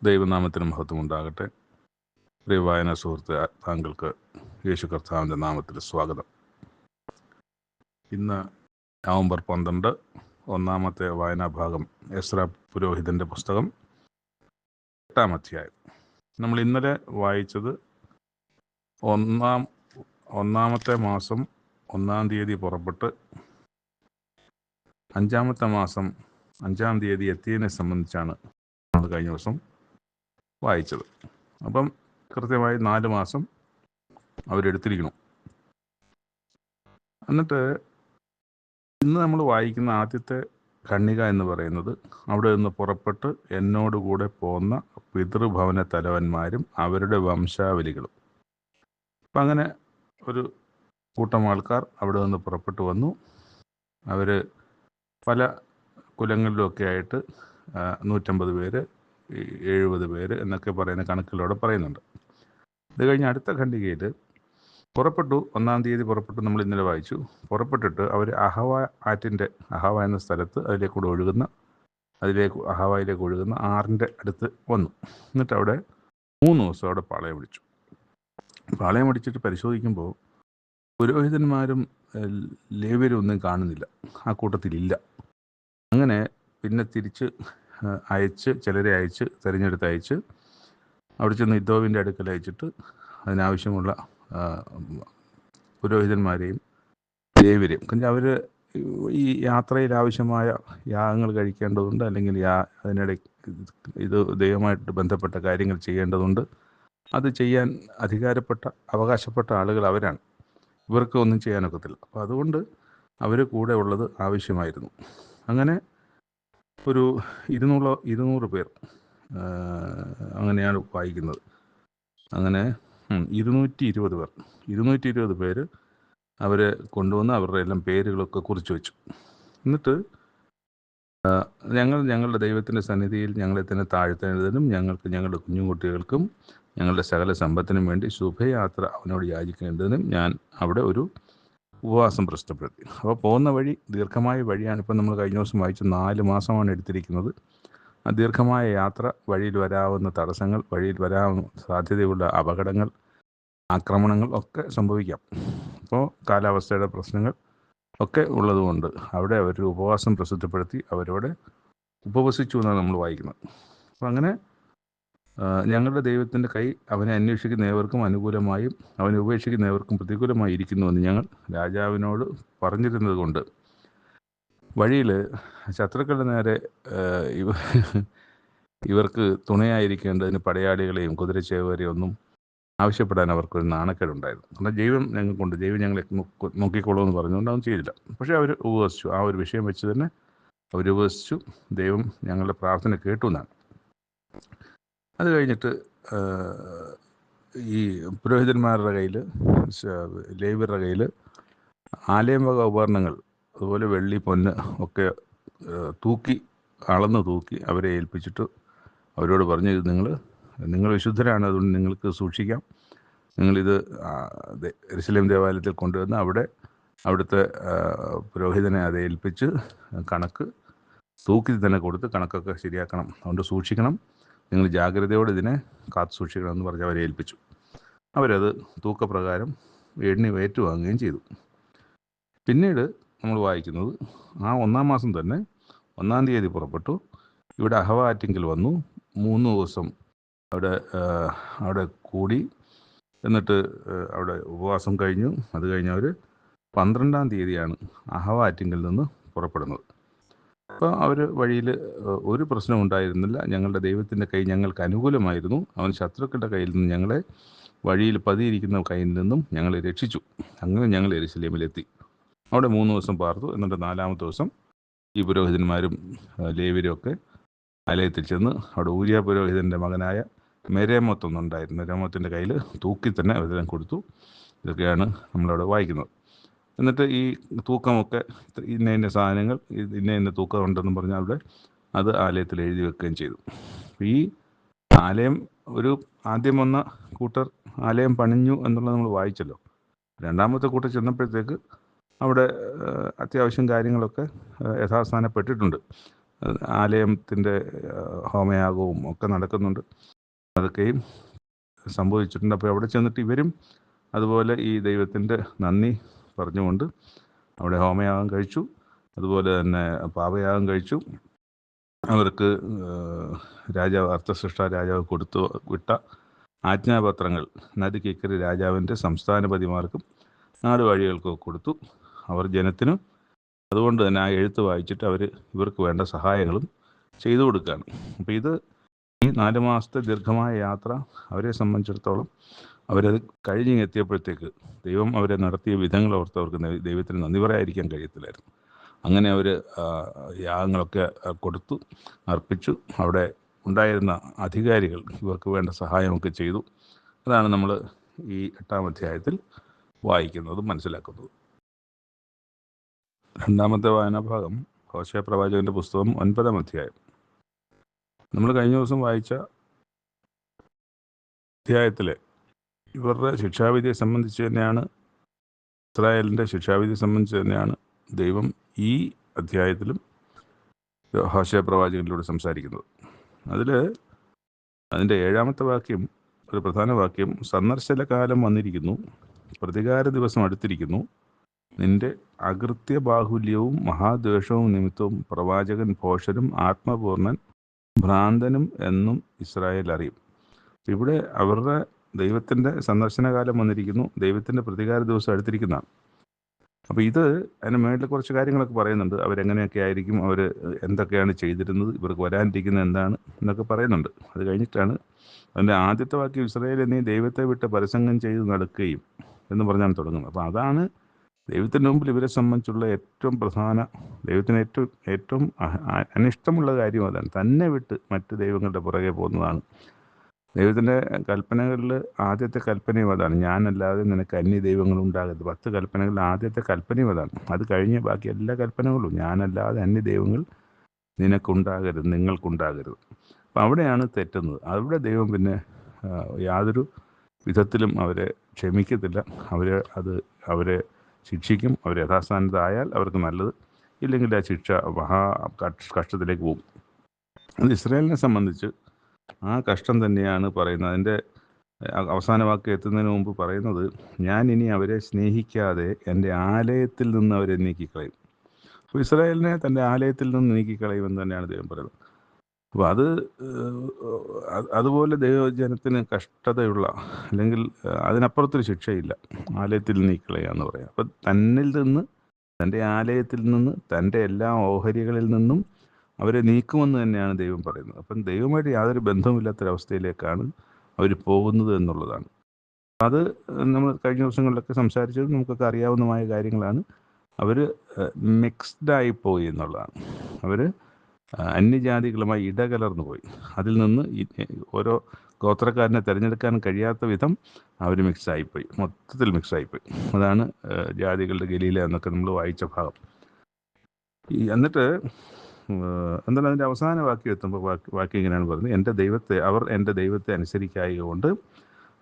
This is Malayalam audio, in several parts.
ദൈവനാമത്തിന് മഹത്വം ഉണ്ടാകട്ടെ. പ്രിയ വായന സുഹൃത്ത്, താങ്കൾക്ക് യേശു കർത്താവിൻ്റെ നാമത്തിൽ സ്വാഗതം. ഇന്ന് നവംബർ 12, ഒന്നാമത്തെ വായനാഭാഗം എസ്രാ പുരോഹിതൻ്റെ പുസ്തകം 8-ാം അധ്യായം. നമ്മൾ ഇന്നലെ വായിച്ചത് ഒന്നാമത്തെ മാസം 1-ാം തീയതി പുറപ്പെട്ട് 5-ാമത്തെ മാസം 5-ാം തീയതി എത്തിയതിനെ സംബന്ധിച്ചാണ് നമ്മൾ കഴിഞ്ഞ ദിവസം വായിച്ചത്. അപ്പം കൃത്യമായി 4 മാസം അവരെടുത്തിരിക്കണം. എന്നിട്ട് ഇന്ന് നമ്മൾ വായിക്കുന്ന ആദ്യത്തെ ഖണ്ഡിക എന്ന് പറയുന്നത് അവിടെ നിന്ന് പുറപ്പെട്ട് എന്നോടുകൂടെ പോന്ന പിതൃഭവന തലവന്മാരും അവരുടെ വംശാവലികളും. അപ്പം അങ്ങനെ ഒരു കൂട്ടം ആൾക്കാർ അവിടെ നിന്ന് പുറപ്പെട്ടു വന്നു. അവർ പല കുലങ്ങളിലുമൊക്കെ ആയിട്ട് 150 പേര്, 70 പേര് എന്നൊക്കെ പറയുന്ന കണക്കിലൂടെ പറയുന്നുണ്ട്. ഇത് കഴിഞ്ഞ് അടുത്ത ഖണ്ഡികയിൽ പുറപ്പെട്ടു. 1-ാം തീയതി പുറപ്പെട്ടു. നമ്മൾ ഇന്നലെ വായിച്ചു. പുറപ്പെട്ടിട്ട് അവർ അഹവ എന്ന സ്ഥലത്ത് അഹവായിലേക്ക് ഒഴുകുന്ന ആറിൻ്റെ അടുത്ത് വന്നു. എന്നിട്ട് അവിടെ 3 ദിവസം അവിടെ പാളയം പിടിച്ചു. പാളയം പിടിച്ചിട്ട് പരിശോധിക്കുമ്പോൾ പുരോഹിതന്മാരും ലേവ്യരും ഒന്നും കാണുന്നില്ല, ആ കൂട്ടത്തിലില്ല. അങ്ങനെ പിന്നെ തിരിച്ച് ചിലരെ തിരഞ്ഞെടുത്ത് അവിടെ ചെന്ന് ഇദ്ദോവിൻ്റെ അടുക്കൽ അയച്ചിട്ട് അതിനാവശ്യമുള്ള പുരോഹിതന്മാരെയും ലേവ്യരെയും, അവർ ഈ യാത്രയിൽ ആവശ്യമായ യാഗങ്ങൾ കഴിക്കേണ്ടതുണ്ട്, അല്ലെങ്കിൽ അതിനിടയ്ക്ക് ഇത് ദൈവമായിട്ട് ബന്ധപ്പെട്ട കാര്യങ്ങൾ ചെയ്യേണ്ടതുണ്ട്. അത് ചെയ്യാൻ അവകാശപ്പെട്ട ആളുകൾ അവരാണ്. ഇവർക്ക് ഒന്നും ചെയ്യാനൊക്കത്തില്ല. അപ്പോൾ അതുകൊണ്ട് അവർ കൂടെ ഉള്ളത് ആവശ്യമായിരുന്നു. അങ്ങനെ ഒരു 200 പേർ, അങ്ങനെയാണ് വായിക്കുന്നത്. അങ്ങനെ 220 പേര് അവരെ കൊണ്ടുവന്ന് അവരുടെ എല്ലാം പേരുകളൊക്കെ കുറിച്ച് വെച്ചു. എന്നിട്ട് ഞങ്ങളുടെ ദൈവത്തിൻ്റെ സന്നിധിയിൽ ഞങ്ങളെ തന്നെ താഴ്ത്തേണ്ടതിനും ഞങ്ങളുടെ കുഞ്ഞുകുട്ടികൾക്കും ഞങ്ങളുടെ സകല സമ്പത്തിനും വേണ്ടി ശുഭയാത്ര അവനോട് യാചിക്കേണ്ടതിനും ഞാൻ അവിടെ ഒരു ഉപവാസം പ്രസിദ്ധപ്പെടുത്തി. അപ്പോൾ പോകുന്ന വഴി ദീർഘമായ വഴിയാണ്. ഇപ്പം നമ്മൾ കഴിഞ്ഞ ദിവസം വായിച്ചു 4 മാസമാണ് എടുത്തിരിക്കുന്നത്. ആ ദീർഘമായ യാത്ര, വഴിയിൽ വരാവുന്ന തടസ്സങ്ങൾ, വഴിയിൽ വരാൻ സാധ്യതയുള്ള അപകടങ്ങൾ, ആക്രമണങ്ങൾ ഒക്കെ സംഭവിക്കാം. അപ്പോൾ കാലാവസ്ഥയുടെ പ്രശ്നങ്ങൾ ഒക്കെ ഉള്ളതുകൊണ്ട് അവിടെ അവരൊരു ഉപവാസം പ്രസിദ്ധപ്പെടുത്തി അവരോട് ഉപവസിച്ചു എന്നാണ് നമ്മൾ വായിക്കുന്നത്. അപ്പം അങ്ങനെ ഞങ്ങളുടെ ദൈവത്തിൻ്റെ കൈ അവനെ അന്വേഷിക്കുന്ന ഏവർക്കും അനുകൂലമായും അവനെ ഉപേക്ഷിക്കുന്ന ഏവർക്കും പ്രതികൂലമായി ഇരിക്കുന്നുവെന്ന് ഞങ്ങൾ രാജാവിനോട് പറഞ്ഞിരുന്നത് കൊണ്ട് വഴിയിൽ ശത്രുക്കളുടെ നേരെ ഇവർക്ക് തുണയായിരിക്കേണ്ടതിന് പടയാളികളെയും കുതിരച്ചേവരെയും ഒന്നും ആവശ്യപ്പെടാൻ അവർക്കൊരു നാണക്കേടുണ്ടായിരുന്നു. കാരണം ദൈവം ഞങ്ങളെ നോക്കിക്കോളുമെന്ന് പറഞ്ഞുകൊണ്ട് അവൻ ചെയ്തില്ല. പക്ഷേ അവർ ഉപവസിച്ചു. ആ ഒരു വിഷയം വെച്ച് തന്നെ അവർ ഉപവസിച്ചു. ദൈവം ഞങ്ങളുടെ പ്രാർത്ഥന കേട്ടു എന്നാണ്. അത് കഴിഞ്ഞിട്ട് ഈ പുരോഹിതന്മാരുടെ കയ്യിൽ, ലേവ്യരുടെ കയ്യിൽ ആലയം വക ഉപകരണങ്ങൾ, അതുപോലെ വെള്ളി, പൊന്ന് ഒക്കെ അളന്ന് തൂക്കി അവരെ ഏൽപ്പിച്ചിട്ട് അവരോട് പറഞ്ഞു, ഇത് നിങ്ങൾ വിശുദ്ധരാണ്, അതുകൊണ്ട് നിങ്ങൾക്ക് സൂക്ഷിക്കാം. നിങ്ങളിത് യെരുശലേം ദേവാലയത്തിൽ കൊണ്ടുവന്ന് അവിടുത്തെ പുരോഹിതനെ അത് ഏൽപ്പിച്ച് കണക്ക് തൂക്കി തന്നെ കൊടുത്ത് കണക്കൊക്കെ ശരിയാക്കണം. അതുകൊണ്ട് സൂക്ഷിക്കണം, നിങ്ങൾ ജാഗ്രതയോടെ ഇതിനെ കാത്തു സൂക്ഷിക്കണമെന്ന് പറഞ്ഞ് അവരെ ഏൽപ്പിച്ചു. അവരത് തൂക്കപ്രകാരം എണ്ണി ഏറ്റുവാങ്ങുകയും ചെയ്തു. പിന്നീട് നമ്മൾ വായിക്കുന്നത് ആ 1-ാം മാസം തന്നെ 1-ാം തീയതി പുറപ്പെട്ടു. ഇവിടെ അഹവ ആറ്റിങ്കൽ വന്നു. 3 ദിവസം അവിടെ കൂടി. എന്നിട്ട് അവിടെ ഉപവാസം കഴിഞ്ഞു. അത് കഴിഞ്ഞ് അവർ 12-ാം തീയതിയാണ് അഹവ ആറ്റിങ്കൽ നിന്ന് പുറപ്പെടുന്നത്. അപ്പോൾ അവർ വഴിയിൽ ഒരു പ്രശ്നം ഉണ്ടായിരുന്നില്ല. ഞങ്ങളുടെ ദൈവത്തിൻ്റെ കൈ ഞങ്ങൾക്ക് അനുകൂലമായിരുന്നു. അവൻ ശത്രുക്കളുടെ കയ്യിൽ നിന്ന് ഞങ്ങളെ, വഴിയിൽ പതിയിരിക്കുന്ന കയ്യിൽ നിന്നും ഞങ്ങളെ രക്ഷിച്ചു. അങ്ങനെ ഞങ്ങൾ യെരുശലേമിലെത്തി. അവിടെ 3 ദിവസം പാർത്തു. എന്നിട്ട് 4-ാമത്തെ ദിവസം ഈ പുരോഹിതന്മാരും ലേവ്യരും ഒക്കെ ആലയത്തിൽ ചെന്ന് അവിടെ ഊരിയ പുരോഹിതൻ്റെ മകനായ മെരേമോത്തൊന്നുണ്ടായിരുന്നു. മെരേമോത്തിൻ്റെ കയ്യിൽ തൂക്കി തന്നെ അവരെല്ലാം കൊടുത്തു. ഇതൊക്കെയാണ് നമ്മളവിടെ വായിക്കുന്നത്. എന്നിട്ട് ഈ തൂക്കമൊക്കെ ഇന്ന സാധനങ്ങൾ ഇന്ന തൂക്കം ഉണ്ടെന്ന് പറഞ്ഞാൽ അവിടെ അത് ആലയത്തിൽ എഴുതി വെക്കുകയും ചെയ്തു. ഈ ആലയം ആദ്യം വന്ന കൂട്ടർ ആലയം പണിഞ്ഞു എന്നുള്ളത് നമ്മൾ വായിച്ചല്ലോ. 2-ാമത്തെ കൂട്ടർ ചെന്നപ്പോഴത്തേക്ക് അവിടെ അത്യാവശ്യം കാര്യങ്ങളൊക്കെ യഥാസ്ഥാനപ്പെട്ടിട്ടുണ്ട്. ആലയത്തിൻ്റെ ഹോമയാഗവും ഒക്കെ നടക്കുന്നുണ്ട്. അതൊക്കെയും സംഭവിച്ചിട്ടുണ്ട്. അപ്പോൾ അവിടെ ചെന്നിട്ട് ഇവരും അതുപോലെ ഈ ദൈവത്തിൻ്റെ നന്ദി പറഞ്ഞുകൊണ്ട് അവിടെ ഹോമയാഗം കഴിച്ചു, അതുപോലെ തന്നെ പാപയാഗം കഴിച്ചു. അവർക്ക് രാജാവ്, അർത്ഥസൃഷ്ട രാജാവ് കൊടുത്തു വിട്ട ആജ്ഞാപത്രങ്ങൾ നദിക്കിക്കരി രാജാവിൻ്റെ സംസ്ഥാനപതിമാർക്കും നാടുവാഴികൾക്കും കൊടുത്തു. അവർ ജനത്തിനും അതുകൊണ്ട് തന്നെ ആ എഴുത്ത് വായിച്ചിട്ട് അവർ ഇവർക്ക് വേണ്ട സഹായങ്ങളും ചെയ്തു കൊടുക്കുകയാണ്. അപ്പോൾ ഇത് ഈ 4 മാസത്തെ ദീർഘമായ യാത്ര അവരെ സംബന്ധിച്ചിടത്തോളം അവരത് കഴിഞ്ഞ് എത്തിയപ്പോഴത്തേക്ക് ദൈവം അവരെ നടത്തിയ വിധങ്ങൾ ഓർത്ത് അവർക്ക് ദൈവത്തിന് നന്ദി പറയാതിരിക്കാൻ കഴിയത്തില്ലായിരുന്നു. അങ്ങനെ അവർ യാഗങ്ങളൊക്കെ കൊടുത്തു, അർപ്പിച്ചു. അവിടെ ഉണ്ടായിരുന്ന അധികാരികൾ ഇവർക്ക് വേണ്ട സഹായമൊക്കെ ചെയ്തു. അതാണ് നമ്മൾ ഈ 8-ാം അധ്യായത്തിൽ വായിക്കുന്നതും മനസ്സിലാക്കുന്നതും. 2-ാമത്തെ വായനാഭാഗം ഹോശേയ പ്രവാചകൻ്റെ പുസ്തകം 9-ാം അധ്യായം. നമ്മൾ കഴിഞ്ഞ ദിവസം വായിച്ച അധ്യായത്തിലെ ഇവരുടെ ശിക്ഷാവിധിയെ സംബന്ധിച്ച് തന്നെയാണ്, ഇസ്രായേലിൻ്റെ ശിക്ഷാവിധിയെ സംബന്ധിച്ച് തന്നെയാണ് ദൈവം ഈ അധ്യായത്തിലും ഹോശേയ പ്രവാചകനിലൂടെ സംസാരിക്കുന്നത്. അതിൻ്റെ 7-ാമത്തെ വാക്യം, ഒരു പ്രധാന വാക്യം, സന്ദർശന കാലം വന്നിരിക്കുന്നു, പ്രതികാര ദിവസം അടുത്തിരിക്കുന്നു, നിന്റെ അകൃത്യ ബാഹുല്യവും മഹാദ്വേഷവും നിമിത്തവും പ്രവാചകൻ ഭോഷനും ആത്മപൂർണൻ ഭ്രാന്തനും എന്നും ഇസ്രായേൽ അറിയും. ഇവിടെ അവരുടെ ദൈവത്തിൻ്റെ സന്ദർശനകാലം വന്നിരിക്കുന്നു, ദൈവത്തിൻ്റെ പ്രതികാര ദിവസം അടുത്തിരിക്കുന്നതാണ്. അപ്പോൾ അതിന് മേളിൽ കുറച്ച് കാര്യങ്ങളൊക്കെ പറയുന്നുണ്ട്. അവരെങ്ങനെയൊക്കെ ആയിരിക്കും, അവർ എന്തൊക്കെയാണ് ചെയ്തിരുന്നത്, ഇവർക്ക് വരാനിരിക്കുന്നത് എന്താണ് എന്നൊക്കെ പറയുന്നുണ്ട്. അത് കഴിഞ്ഞിട്ടാണ് അതിൻ്റെ ആദ്യത്തെ വാക്യം, ഇസ്രായേൽ നീ ദൈവത്തെ വിട്ട് പരസംഗം ചെയ്ത് നടക്കുകയും എന്ന് പറഞ്ഞാണ് തുടങ്ങുന്നത്. അപ്പോൾ അതാണ് ദൈവത്തിൻ്റെ മുമ്പിൽ ഇവരെ സംബന്ധിച്ചുള്ള ഏറ്റവും പ്രധാന, ദൈവത്തിന് ഏറ്റവും അനിഷ്ടമുള്ള കാര്യം അതാണ്. തന്നെ വിട്ട് മറ്റ് ദൈവങ്ങളുടെ പുറകെ പോകുന്നതാണ്. ദൈവത്തിൻ്റെ കൽപ്പനകളിൽ ആദ്യത്തെ കൽപ്പനയും അതാണ്, ഞാനല്ലാതെ നിനക്ക് അന്യ ദൈവങ്ങളും ഉണ്ടാകരുത്. 10 കൽപ്പനകളിൽ ആദ്യത്തെ കൽപ്പനയും അതാണ്. അത് കഴിഞ്ഞ് ബാക്കി എല്ലാ കൽപ്പനകളും ഞാനല്ലാതെ അന്യ ദൈവങ്ങൾ നിനക്കുണ്ടാകരുത്, നിങ്ങൾക്കുണ്ടാകരുത്. അപ്പം അവിടെയാണ് തെറ്റുന്നത്. അവിടെ ദൈവം പിന്നെ യാതൊരു വിധത്തിലും അവരെ ക്ഷമിക്കത്തില്ല. അവരെ ശിക്ഷിക്കും. അവർ യഥാസ്ഥാനത്തായാൽ അവർക്ക് നല്ലത്, ഇല്ലെങ്കിൽ ആ ശിക്ഷ മഹാ കഷ്ടത്തിലേക്ക് പോകും. അത് ഇസ്രായേലിനെ സംബന്ധിച്ച് ആ കഷ്ടം തന്നെയാണ് പറയുന്നത്. അതിൻ്റെ അവസാന വാക്ക് എത്തുന്നതിന് മുമ്പ് പറയുന്നത്, ഞാൻ ഇനി അവരെ സ്നേഹിക്കാതെ എൻ്റെ ആലയത്തിൽ നിന്ന് അവരെ നീക്കിക്കളയും. അപ്പോൾ ഇസ്രായേലിനെ തൻ്റെ ആലയത്തിൽ നിന്ന് നീക്കിക്കളയുമെന്ന് തന്നെയാണ് ദൈവം പറയുന്നത്. അപ്പോൾ അതുപോലെ ദൈവജനത്തിന് കഷ്ടതയുള്ള, അല്ലെങ്കിൽ അതിനപ്പുറത്തൊരു ശിക്ഷയില്ല, ആലയത്തിൽ നീക്കിക്കളയുക എന്ന് പറയാം. അപ്പം തന്നിൽ നിന്ന്, തൻ്റെ ആലയത്തിൽ നിന്ന്, തൻ്റെ എല്ലാ ഓഹരികളിൽ നിന്നും അവരെ നീക്കുമെന്ന് തന്നെയാണ് ദൈവം പറയുന്നത്. അപ്പം ദൈവമായിട്ട് യാതൊരു ബന്ധവുമില്ലാത്തൊരവസ്ഥയിലേക്കാണ് അവർ പോകുന്നത് എന്നുള്ളതാണ്. അത് നമ്മൾ കഴിഞ്ഞ ദിവസങ്ങളിലൊക്കെ സംസാരിച്ചത് നമുക്കൊക്കെ അറിയാവുന്നമായ കാര്യങ്ങളാണ്. അവർ മിക്സ്ഡായി പോയി എന്നുള്ളതാണ്. അവർ അന്യജാതികളുമായി ഇടകലർന്നു പോയി. അതിൽ നിന്ന് ഓരോ ഗോത്രക്കാരനെ തിരഞ്ഞെടുക്കാൻ കഴിയാത്ത വിധം അവർ മിക്സായിപ്പോയി, മൊത്തത്തിൽ മിക്സായിപ്പോയി. അതാണ് ജാതികളുടെ ഗലീല എന്നൊക്കെ നമ്മൾ വായിച്ച ഭാഗം. എന്നിട്ട് എന്താണ് അതിൻ്റെ അവസാന വാക്യം എത്തുമ്പോൾ വാക്യം ഇങ്ങനെയാണ് പറയുന്നത്, അവർ എൻ്റെ ദൈവത്തെ അനുസരിക്കായക കൊണ്ട്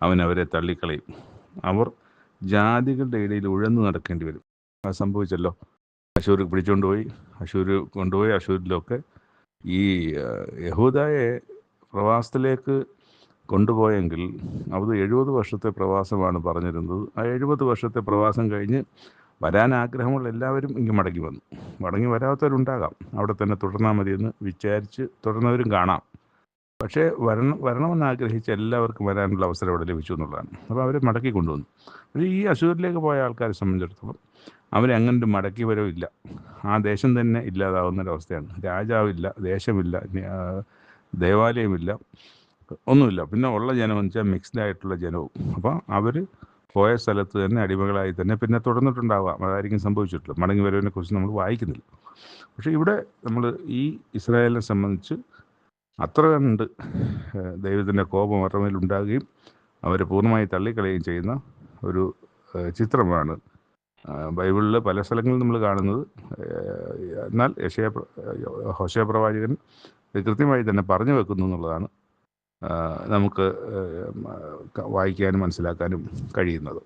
അവൻ അവരെ തള്ളിക്കളയും, അവർ ജാതികളുടെ ഇടയിൽ ഉഴന്നു നടക്കേണ്ടി വരും. അത് സംഭവിച്ചല്ലോ. അശൂർ കൊണ്ടുപോയി അശൂരിലൊക്കെ ഈ യഹൂദയെ പ്രവാസത്തിലേക്ക് കൊണ്ടുപോയെങ്കിൽ അത് 70 വർഷത്തെ പ്രവാസമാണ് പറഞ്ഞിരുന്നത്. ആ 70 വർഷത്തെ പ്രവാസം കഴിഞ്ഞ് വരാൻ ആഗ്രഹമുള്ള എല്ലാവരും ഇങ്ങ് മടങ്ങി വരാത്തവരുണ്ടാകാം. അവിടെ തന്നെ തുടർന്നാൽ മതിയെന്ന് വിചാരിച്ച് തുടർന്നവരും കാണാം. പക്ഷേ വരണമെന്ന് ആഗ്രഹിച്ച എല്ലാവർക്കും വരാനുള്ള അവസരം അവിടെ ലഭിച്ചു എന്നുള്ളതാണ്. അപ്പോൾ അവരെ മടക്കി കൊണ്ടുവന്നു. പക്ഷേ ഈ അശൂരിലേക്ക് പോയ ആൾക്കാരെ സംബന്ധിച്ചിടത്തോളം അവരങ്ങനെ മടക്കി വരവില്ല. ആ ദേശം തന്നെ ഇല്ലാതാവുന്നൊരവസ്ഥയാണ്. രാജാവില്ല, ദേശമില്ല, ദേവാലയമില്ല, ഒന്നുമില്ല. പിന്നെ ഉള്ള ജനമെന്ന് വെച്ചാൽ മിക്സ്ഡ് ആയിട്ടുള്ള ജനവും. അപ്പോൾ അവർ പോയ സ്ഥലത്ത് തന്നെ അടിമകളായി തന്നെ പിന്നെ തുടർന്നിട്ടുണ്ടാവാം. അതായിരിക്കും സംഭവിച്ചിട്ടുള്ളത്. മടങ്ങി വരവിനെ കുറിച്ച് നമ്മൾ വായിക്കുന്നില്ല. പക്ഷേ ഇവിടെ നമ്മൾ ഈ ഇസ്രായേലിനെ സംബന്ധിച്ച് അത്ര കണ്ട് ദൈവത്തിൻ്റെ കോപം അവരുടെ മേൽ ഉണ്ടാകുകയും അവരെ പൂർണ്ണമായി തള്ളിക്കളയുകയും ചെയ്യുന്ന ഒരു ചിത്രമാണ് ബൈബിളിൽ പല സ്ഥലങ്ങളിൽ നമ്മൾ കാണുന്നത്. എന്നാൽ ഹോശേയ പ്രവാചകൻ കൃത്യമായി തന്നെ പറഞ്ഞു വെക്കുന്നു എന്നുള്ളതാണ് നമുക്ക് വായിക്കാനും മനസ്സിലാക്കാനും കഴിയുന്നത്.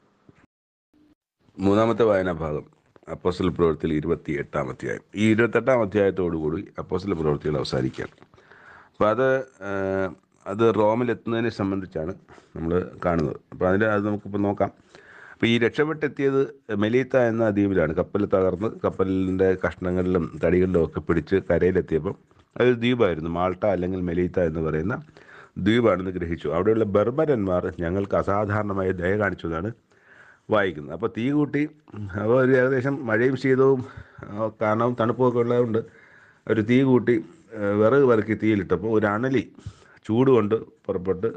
3-ാമത്തെ വായനാഭാഗം അപ്പോസ്തല പ്രവൃത്തിയിൽ 28-ാം അധ്യായം. ഈ 28-ാം അധ്യായത്തോടുകൂടി അപ്പോസ്തല പ്രവൃത്തികൾ അവസാനിക്കുകയാണ്. അപ്പോൾ അത് റോമിലെത്തുന്നതിനെ സംബന്ധിച്ചാണ് നമ്മൾ കാണുന്നത്. അപ്പോൾ അത് നമുക്കിപ്പോൾ നോക്കാം. അപ്പോൾ ഈ രക്ഷപ്പെട്ടെത്തിയത് മെലീത്ത എന്ന ദ്വീപിലാണ്. കപ്പൽ തകർന്ന് കപ്പലിൻ്റെ കഷ്ണങ്ങളിലും തടികളിലും ഒക്കെ പിടിച്ച് കരയിലെത്തിയപ്പം അതൊരു ദ്വീപായിരുന്നു. മാൾട്ട അല്ലെങ്കിൽ മെലീത്ത എന്ന് പറയുന്ന ദ്വീപാണെന്ന് ഗ്രഹിച്ചു. അവിടെയുള്ള ബർബരന്മാർ ഞങ്ങൾക്ക് അസാധാരണമായ ദയ കാണിച്ചതാണ് വായിക്കുന്നത്. അപ്പോൾ തീ കൂട്ടി, അപ്പോൾ ഒരു ഏകദേശം മഴയും ശീതവും കാരണവും തണുപ്പൊക്കെ ഉള്ളതുകൊണ്ട് ഒരു തീ കൂട്ടി വിറക് പെറുക്കി തീയിലിട്ടപ്പോൾ ഒരു അണലി ചൂട് കൊണ്ട് പുറപ്പെട്ട്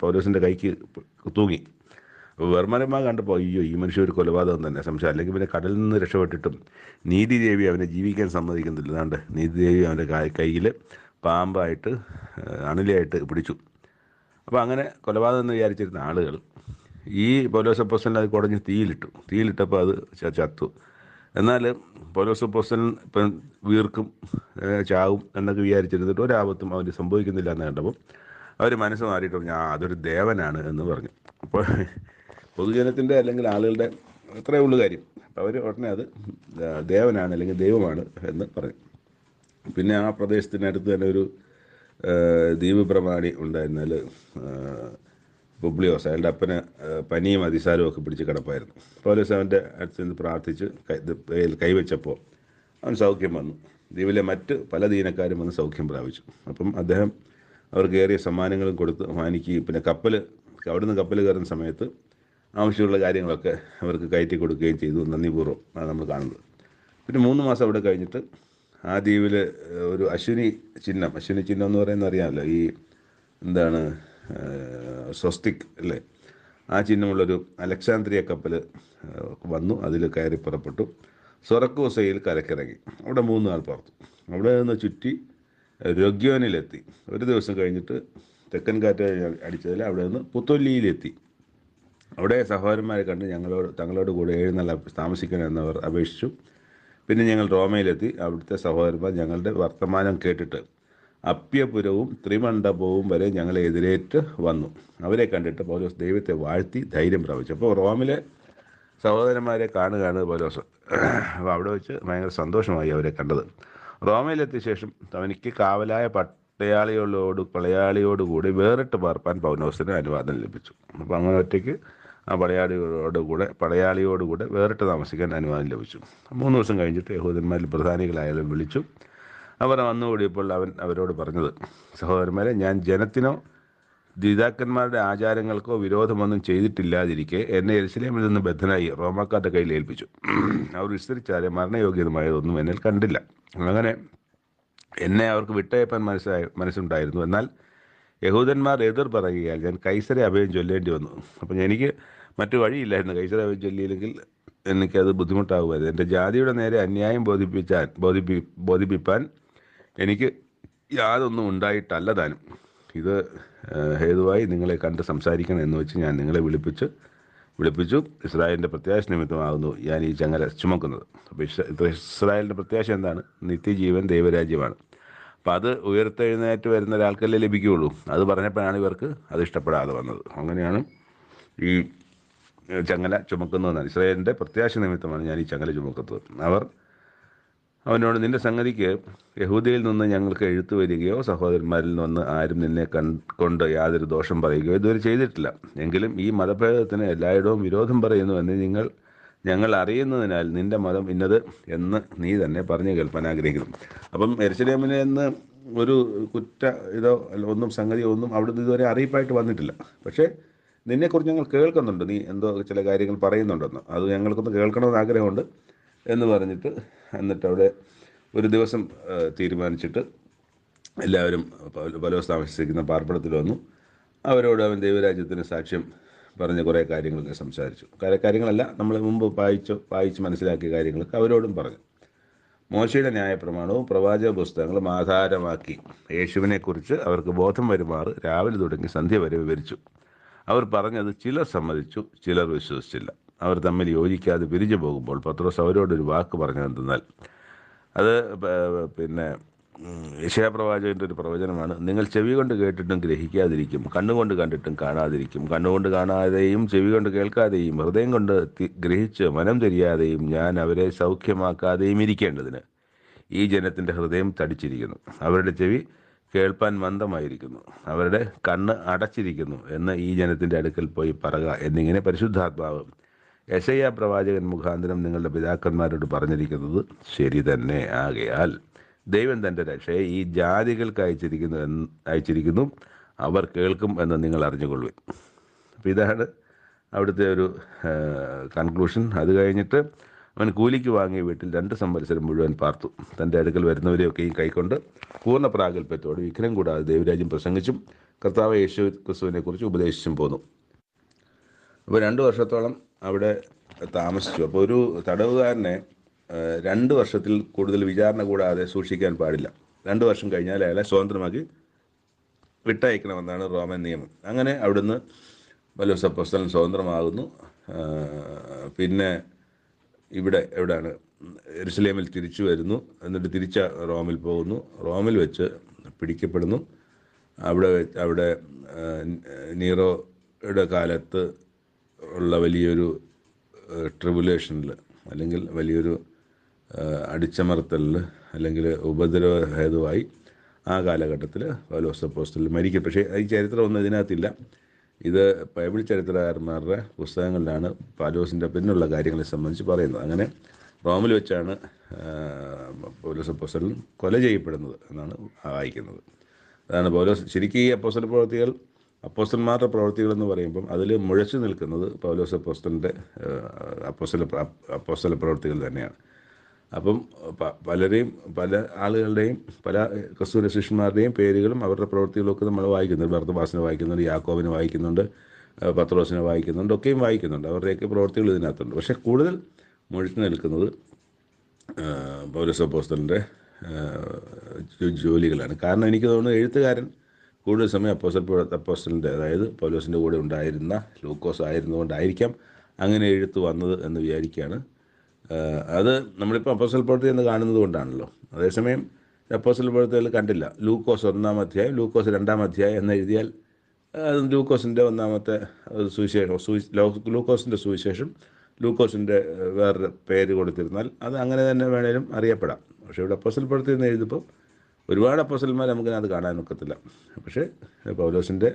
പൗലോസിൻ്റെ കൈക്ക് തൂങ്ങി. അപ്പോൾ ബർബരന്മാർ കണ്ടപ്പോൾ അയ്യോ, ഈ മനുഷ്യൻ ഒരു കൊലപാതകം തന്നെ സംശയം. അല്ലെങ്കിൽ പിന്നെ കടലിൽ നിന്ന് രക്ഷപ്പെട്ടിട്ടും നീതിദേവി അവനെ ജീവിക്കാൻ സമ്മതിക്കുന്നില്ല. അതുകൊണ്ട് നീതിദേവി അവൻ്റെ കയ്യിൽ പാമ്പായിട്ട് അണലിയായിട്ട് പിടിച്ചു. അപ്പോൾ അങ്ങനെ കൊലപാതകം എന്ന് വിചാരിച്ചിരുന്ന ആളുകൾ ഈ പൗലോസ് അപ്പോസ്തലൻ അത് കുടഞ്ഞ് തീയിലിട്ടപ്പോൾ അത് ചത്തു. എന്നാൽ പൗലോസ് അപ്പോസ്തലൻ ഇപ്പം വീർക്കും ചാവും എന്നൊക്കെ വിചാരിച്ചിരുന്നിട്ട് ഒരാപത്തും അവന് സംഭവിക്കുന്നില്ല എന്ന് കണ്ടപ്പോൾ അവർ മനസ്സ് മാറിയിട്ട് പറഞ്ഞു, അതൊരു ദേവനാണ് എന്ന് പറഞ്ഞു. അപ്പോൾ പൊതുജനത്തിൻ്റെ അല്ലെങ്കിൽ ആളുകളുടെ അത്രയേ ഉള്ളൂ കാര്യം. അപ്പോൾ അവർ ഉടനെ അത് ദേവനാണ് അല്ലെങ്കിൽ ദൈവമാണ് എന്ന് പറഞ്ഞു. പിന്നെ ആ പ്രദേശത്തിനടുത്ത് തന്നെ ഒരു ദ്വീപ് പ്രമാണി ഉണ്ടായിരുന്നാൽ പുബ്ലിയോസ്, അയാളുടെ അപ്പന് പനിയും അതിസാരവും ഒക്കെ പിടിച്ച് കിടപ്പായിരുന്നു. പൗലോസ് അവൻ്റെ അടുത്ത് നിന്ന് പ്രാർത്ഥിച്ച് കൈവച്ചപ്പോൾ അവൻ സൗഖ്യം വന്നു. ദ്വീപിലെ മറ്റ് പല ദീനക്കാരും വന്ന് സൗഖ്യം പ്രാപിച്ചു. അപ്പം അദ്ദേഹം അവർക്ക് ഏറിയ സമ്മാനങ്ങളും കൊടുത്ത് മാനിക്കുകയും പിന്നെ അവിടുന്ന് കപ്പൽ കയറുന്ന സമയത്ത് ആവശ്യമുള്ള കാര്യങ്ങളൊക്കെ അവർക്ക് കയറ്റി കൊടുക്കുകയും ചെയ്തു. നന്ദിപൂർവ്വം ആണ് നമ്മൾ കാണുന്നത്. പിന്നെ 3 മാസം അവിടെ കഴിഞ്ഞിട്ട് ആ ദ്വീപിൽ ഒരു അശ്വിനി ചിഹ്നം എന്ന് പറയുന്നത് അറിയാമല്ലോ, ഈ എന്താണ് സ്വസ്തിക് അല്ലേ, ആ ചിഹ്നമുള്ളൊരു അലക്സാന്ദ്രിയ കപ്പൽ വന്നു. അതിൽ കയറി പുറപ്പെട്ടു. സൊറക്കൂസയിൽ കരക്കിറങ്ങി. അവിടെ 3 നാൾ പാർത്തു. അവിടെ നിന്ന് ചുറ്റി രൊഗ്യോനിലെത്തി. ഒരു ദിവസം കഴിഞ്ഞിട്ട് തെക്കൻ കാറ്റ് അടിച്ചതിൽ അവിടെ നിന്ന് പുത്തൊല്ലിയിലെത്തി. അവിടെ സഹോദരന്മാരെ കണ്ട് തങ്ങളോട് കൂടെ 7 നാൾ താമസിക്കണമെന്നവർ അപേക്ഷിച്ചു. പിന്നെ ഞങ്ങൾ റോമയിലെത്തി. അവിടുത്തെ സഹോദരന്മാർ ഞങ്ങളുടെ വർത്തമാനം കേട്ടിട്ട് അപ്യപുരവും ത്രിമണ്ഡപവും വരെ ഞങ്ങളെ എതിരേറ്റ് വന്നു. അവരെ കണ്ടിട്ട് പൗലോസ് ദൈവത്തെ വാഴ്ത്തി ധൈര്യം പ്രാപിച്ചു. അപ്പോൾ റോമിലെ സഹോദരന്മാരെ കാണുകയാണ് പൗലോസ്. അപ്പോൾ അവിടെ വെച്ച് ഭയങ്കര സന്തോഷമായി അവരെ കണ്ടത്. റോമയിലെത്തിയ ശേഷം തനിക്ക് കാവലായ പടയാളിയോടുകൂടി വേറിട്ട് പാർപ്പാൻ പൗലോസിന് അനുവാദം ലഭിച്ചു. അപ്പോൾ അങ്ങനെ ഒറ്റയ്ക്ക് ആ പടയാളിയോടുകൂടെ വേറിട്ട് താമസിക്കാൻ അനുവാദം ലഭിച്ചു. 3 ദിവസം കഴിഞ്ഞിട്ട് യഹൂദന്മാരിൽ പ്രധാനികളായാലും വിളിച്ചു. അവർ വന്നുകൂടിയപ്പോൾ അവൻ അവരോട് പറഞ്ഞത്, സഹോദരന്മാരെ, ഞാൻ ജനത്തിനോ പിതാക്കന്മാരുടെ ആചാരങ്ങൾക്കോ വിരോധമൊന്നും ചെയ്തിട്ടില്ലാതിരിക്കെ എന്നെ യെരുശലേമിൽ നിന്ന് ബദ്ധനായി റോമാക്കാരുടെ കയ്യിൽ ഏൽപ്പിച്ചു. അവർ വിസ്തരിച്ചാലെ മരണയോഗ്യമായതൊന്നും എന്നിൽ കണ്ടില്ല. അങ്ങനെ എന്നെ അവർക്ക് വിട്ടയപ്പാൻ മനസ്സുണ്ടായിരുന്നു. എന്നാൽ യഹൂദന്മാർ എതിർ പറയുകയാൽ ഞാൻ കൈസരെ അഭയം ചൊല്ലേണ്ടി വന്നു. അപ്പം എനിക്ക് മറ്റു വഴിയില്ലായിരുന്നു. കൈസരെ അഭയം ചൊല്ലിയില്ലെങ്കിൽ എനിക്കത് ബുദ്ധിമുട്ടാകുമായിരുന്നു. എൻ്റെ ജാതിയുടെ നേരെ അന്യായം ബോധിപ്പിപ്പാൻ എനിക്ക് യാതൊന്നും ഉണ്ടായിട്ടല്ല താനും. ഇത് ഹേതുവായി നിങ്ങളെ കണ്ട് സംസാരിക്കണം എന്ന് വെച്ച് ഞാൻ നിങ്ങളെ വിളിപ്പിച്ചു. ഇസ്രായേലിൻ്റെ പ്രത്യാശ നിമിത്തമാകുന്നു ഞാൻ ഈ ചങ്ങല ചുമക്കുന്നത്. അപ്പോൾ ഇസ്രായേലിൻ്റെ പ്രത്യാശ എന്താണ്? നിത്യജീവൻ, ദൈവരാജ്യമാണ്. അപ്പോൾ അത് ഉയർത്തെഴുന്നേറ്റ് വരുന്ന ഒരാൾക്കല്ലേ ലഭിക്കുകയുള്ളൂ. അത് പറഞ്ഞപ്പോഴാണ് ഇവർക്ക് അത് ഇഷ്ടപ്പെടാതെ വന്നത്. അങ്ങനെയാണ് ഈ ചങ്ങല ചുമക്കുന്നതെന്നാണ്. ഇസ്രായേലിൻ്റെ പ്രത്യാശ നിമിത്തമാണ് ഞാൻ ഈ ചങ്ങല ചുമക്കുന്നത്. അവനോട്, നിന്റെ സംഗതിക്ക് യഹൂദയിൽ നിന്ന് ഞങ്ങൾക്ക് എഴുത്ത് വരികയോ സഹോദരന്മാരിൽ നിന്ന് ആരും നിന്നെ കൊണ്ട് യാതൊരു ദോഷം പറയുകയോ ഇതുവരെ ചെയ്തിട്ടില്ല. എങ്കിലും ഈ മതഭേദത്തിന് എല്ലായിടവും വിരോധം പറയുന്നു എന്ന് ഞങ്ങൾ അറിയുന്നതിനാൽ നിന്റെ മതം ഇന്നത് എന്ന് നീ തന്നെ പറഞ്ഞു കേൾപ്പാൻ ആഗ്രഹിക്കുന്നു. അപ്പം യെരുശലേമിൽ നിന്ന് ഒരു സംഗതിയോ ഒന്നും അവിടുന്ന് ഇതുവരെ അറിയിപ്പായിട്ട് വന്നിട്ടില്ല. പക്ഷേ നിന്നെക്കുറിച്ച് ഞങ്ങൾ കേൾക്കുന്നുണ്ട്, നീ എന്തോ ചില കാര്യങ്ങൾ പറയുന്നുണ്ടെന്ന്. അത് ഞങ്ങൾക്കൊന്ന് കേൾക്കണമെന്ന് ആഗ്രഹമുണ്ട് എന്ന് പറഞ്ഞിട്ട് എന്നിട്ട് അവിടെ ഒരു ദിവസം തീരുമാനിച്ചിട്ട് എല്ലാവരും പൗലോസ് താമസിക്കുന്ന പാർപ്പിടത്തിൽ വന്നു. അവരോട് അവൻ ദൈവരാജ്യത്തിന് സാക്ഷ്യം പറഞ്ഞ കുറേ കാര്യങ്ങളൊക്കെ സംസാരിച്ചു. കാര്യങ്ങളല്ല, നമ്മൾ മുമ്പ് വായിച്ച് മനസ്സിലാക്കിയ കാര്യങ്ങളൊക്കെ അവരോടും പറഞ്ഞു. മോശയുടെ ന്യായപ്രമാണവും പ്രവാചക പുസ്തകങ്ങളും ആധാരമാക്കി യേശുവിനെക്കുറിച്ച് അവർക്ക് ബോധം വരുമാറ് രാവിലെ തുടങ്ങി സന്ധ്യ വരെ വിവരിച്ചു. അവർ പറഞ്ഞത് ചിലർ സമ്മതിച്ചു, ചിലർ വിശ്വസിച്ചില്ല. അവർ തമ്മിൽ യോജിക്കാതെ പിരിഞ്ഞു പോകുമ്പോൾ പത്രോസ് അവരോടൊരു വാക്ക് പറഞ്ഞതെന്നാൽ അത് യെശയ്യാ പ്രവാചകൻ്റെ ഒരു പ്രവചനമാണ്. നിങ്ങൾ ചെവി കൊണ്ട് കേട്ടിട്ടും ഗ്രഹിക്കാതിരിക്കും, കണ്ണുകൊണ്ട് കണ്ടിട്ടും കാണാതിരിക്കും. കണ്ണുകൊണ്ട് കാണാതെയും ചെവി കൊണ്ട് കേൾക്കാതെയും ഹൃദയം കൊണ്ട് ഗ്രഹിച്ച് മനം തിരിയാതെയും ഞാൻ അവരെ സൗഖ്യമാക്കാതെയും ഇരിക്കേണ്ടതിന് ഈ ജനത്തിൻ്റെ ഹൃദയം തടിച്ചിരിക്കുന്നു, അവരുടെ ചെവി കേൾപ്പാൻ മന്ദമായിരിക്കുന്നു, അവരുടെ കണ്ണ് അടച്ചിരിക്കുന്നു എന്ന് ഈ ജനത്തിൻ്റെ അടുക്കൽ പോയി പറക എന്നിങ്ങനെ പരിശുദ്ധാത്മാവ് യെശയ്യാ പ്രവാചകൻ മുഖാന്തരം നിങ്ങളുടെ പിതാക്കന്മാരോട് പറഞ്ഞിരിക്കുന്നത് ശരി തന്നെ. ആകയാൽ ദൈവം തൻ്റെ രക്ഷയെ ഈ ജാതികൾക്ക് അയച്ചിരിക്കുന്നു, അവർ കേൾക്കും എന്ന് നിങ്ങൾ അറിഞ്ഞുകൊള്ളുവിൻ. അപ്പം ഇതാണ് അവിടുത്തെ ഒരു കൺക്ലൂഷൻ. അത് കഴിഞ്ഞിട്ട് അവൻ കൂലിക്ക് വാങ്ങിയ വീട്ടിൽ 2 സംവത്സരം മുഴുവൻ പാർത്തു. തൻ്റെ അടുക്കൽ വരുന്നവരെയൊക്കെയും കൈക്കൊണ്ട് പൂർണ്ണ പ്രാഗൽഭ്യത്തോടെ വിഘ്നം കൂടാതെ ദൈവരാജ്യം പ്രസംഗിച്ചും കർത്താവ് യേശു ക്രിസ്തുവിനെ കുറിച്ച് ഉപദേശിച്ചും പോന്നു. അപ്പോൾ 2 വർഷത്തോളം അവിടെ താമസിച്ചു. അപ്പോൾ ഒരു തടവുകാരനെ 2 വർഷത്തിൽ കൂടുതൽ വിചാരണ കൂടാതെ സൂക്ഷിക്കാൻ പാടില്ല. 2 വർഷം കഴിഞ്ഞാൽ അയാളെ സ്വതന്ത്രമാക്കി വിട്ടയക്കണമെന്നാണ് റോമൻ നിയമം. അങ്ങനെ അവിടുന്ന് പൗലോസ് അപ്പോസ്തലൻ സ്വതന്ത്രമാകുന്നു. പിന്നെ എവിടെയാണ് യെരുശലേമിൽ തിരിച്ചു വരുന്നു. എന്നിട്ട് തിരിച്ച് റോമിൽ പോകുന്നു. റോമിൽ വെച്ച് പിടിക്കപ്പെടുന്നു. അവിടെ നീറോയുടെ കാലത്ത് ഉള്ള വലിയൊരു ട്രിബുലേഷനിൽ, അല്ലെങ്കിൽ വലിയൊരു അടിച്ചമർത്തലിൽ, അല്ലെങ്കിൽ ഉപദ്രവ ഹേതുവായി ആ കാലഘട്ടത്തിൽ പൗലോസ് അപ്പോസ്തലൻ മരിക്കും. പക്ഷേ ഈ ചരിത്രമൊന്നും ഇതിനകത്തില്ല. ഇത് ബൈബിൾ ചരിത്രകാരന്മാരുടെ പുസ്തകങ്ങളിലാണ് പൗലോസിൻ്റെ പിന്നുള്ള കാര്യങ്ങളെ സംബന്ധിച്ച് പറയുന്നത്. അങ്ങനെ റോമിൽ വെച്ചാണ് പൗലോസ് അപ്പോസ്തലൻ കൊല ചെയ്യപ്പെടുന്നത് എന്നാണ് വായിക്കുന്നത്. അതാണ് പൗലോസ് ശരിക്കും ഈ അപ്പോസ്തല പ്രവൃത്തികൾ, അപ്പോസ്തലന്മാരുടെ പ്രവൃത്തികൾ എന്ന് പറയുമ്പം അതിൽ മുഴച്ചു നിൽക്കുന്നത് പൗലോസ് അപ്പോസ്തലൻ്റെ അപ്പോസ്തല പ്രവൃത്തികൾ തന്നെയാണ്. അപ്പം പല ആളുകളുടെയും പല ക്രിസ്തുവിന്റെ ശിഷ്യന്മാരുടെയും പേരുകളും അവരുടെ പ്രവൃത്തികളൊക്കെ നമ്മൾ വായിക്കുന്നുണ്ട്. ബർന്നബാസിനെ വായിക്കുന്നുണ്ട്, യാക്കോബിനെ വായിക്കുന്നുണ്ട്, പത്രോസിനെ വായിക്കുന്നുണ്ട്, ഒക്കെയും വായിക്കുന്നുണ്ട്. അവരുടെയൊക്കെ പ്രവൃത്തികൾ ഇതിനകത്തുണ്ട്. പക്ഷേ കൂടുതൽ മുഴുത്തു നിൽക്കുന്നത് പൗലോസ് അപ്പോസ്തലൻ്റെ ജോലികളാണ്. കാരണം എനിക്ക് തോന്നുന്നു എഴുത്തുകാരൻ കൂടുതൽ സമയം അപ്പോസ്തലൻ്റെ, അതായത് പൗലോസിൻ്റെ കൂടെ ഉണ്ടായിരുന്ന ലൂക്കോസ് ആയിരുന്നുകൊണ്ടായിരിക്കാം അങ്ങനെ എഴുത്ത് വന്നത് എന്ന് വിചാരിക്കുകയാണ്. അത് നമ്മളിപ്പോൾ അപ്പോസ്തല പ്രവൃത്തി എന്ന് കാണുന്നത് കൊണ്ടാണല്ലോ. അതേസമയം അപ്പോസ്തല പ്രവൃത്തികൾ കണ്ടില്ല. ലൂക്കോസ് 1-ാം അധ്യായം, ലൂക്കോസ് 2-ാം അധ്യായം എന്ന് എഴുതിയാൽ ലൂക്കോസിൻ്റെ 1-ാമത്തെ സുവിശേഷം, ലൂക്കോസിൻ്റെ സുവിശേഷം, ലൂക്കോസിൻ്റെ വേറൊരു പേര് കൊടുത്തിരുന്നാൽ അത് അങ്ങനെ തന്നെ വേണേലും അറിയപ്പെടാം. പക്ഷേ ഇവിടെ അപ്പോസ്തല പ്രവൃത്തി എന്ന് എഴുതുമ്പോൾ ഒരുപാട് അപ്പോസ്തലന്മാർ നമുക്കതിനകത്ത് കാണാനൊക്കത്തില്ല. പക്ഷേ പൗലോസിൻ്റെ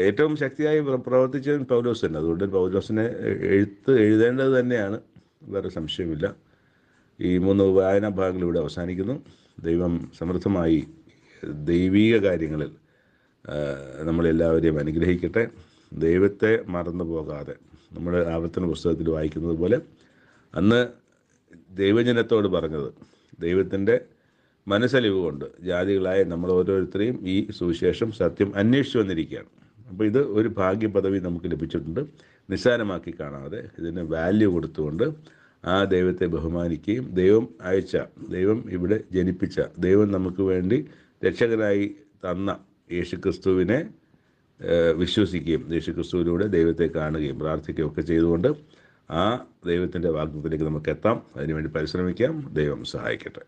ഏറ്റവും ശക്തിയായി പ്രവർത്തിച്ചത് പൗലോസ് തന്നെ. അതുകൊണ്ട് പൗലോസിനെ എഴുതേണ്ടത് തന്നെയാണ്, വേറെ സംശയമില്ല. ഈ 3 വായനാ ഭാഗങ്ങൾ ഇവിടെ അവസാനിക്കുന്നു. ദൈവം സമൃദ്ധമായി ദൈവീക കാര്യങ്ങളിൽ നമ്മളെല്ലാവരെയും അനുഗ്രഹിക്കട്ടെ. ദൈവത്തെ മറന്നു പോകാതെ നമ്മൾ ആവർത്തന പുസ്തകത്തിൽ വായിക്കുന്നത് പോലെ അന്ന് ദൈവജനത്തോട് പറഞ്ഞത്, ദൈവത്തിൻ്റെ മനസ്സലിവ് കൊണ്ട് ജാതികളായ നമ്മൾ ഓരോരുത്തരെയും ഈ സുവിശേഷം സത്യം അന്വേഷിച്ചു വന്നിരിക്കുകയാണ്. അപ്പോൾ ഇത് ഒരു ഭാഗ്യപദവി നമുക്ക് ലഭിച്ചിട്ടുണ്ട്. നിസ്സാരമാക്കി കാണാതെ ഇതിന് വാല്യൂ കൊടുത്തുകൊണ്ട് ആ ദൈവത്തെ ബഹുമാനിക്കുകയും ദൈവം ഇവിടെ ജനിപ്പിച്ച, ദൈവം നമുക്ക് വേണ്ടി രക്ഷകനായി തന്ന യേശുക്രിസ്തുവിനെ വിശ്വസിക്കുകയും യേശുക്രിസ്തുവിലൂടെ ദൈവത്തെ കാണുകയും പ്രാർത്ഥിക്കുകയും ഒക്കെ ചെയ്തുകൊണ്ട് ആ ദൈവത്തിൻ്റെ വാഗ്ദത്തത്തിലേക്ക് നമുക്ക് എത്താം. അതിനുവേണ്ടി പരിശ്രമിക്കാം. ദൈവം സഹായിക്കട്ടെ.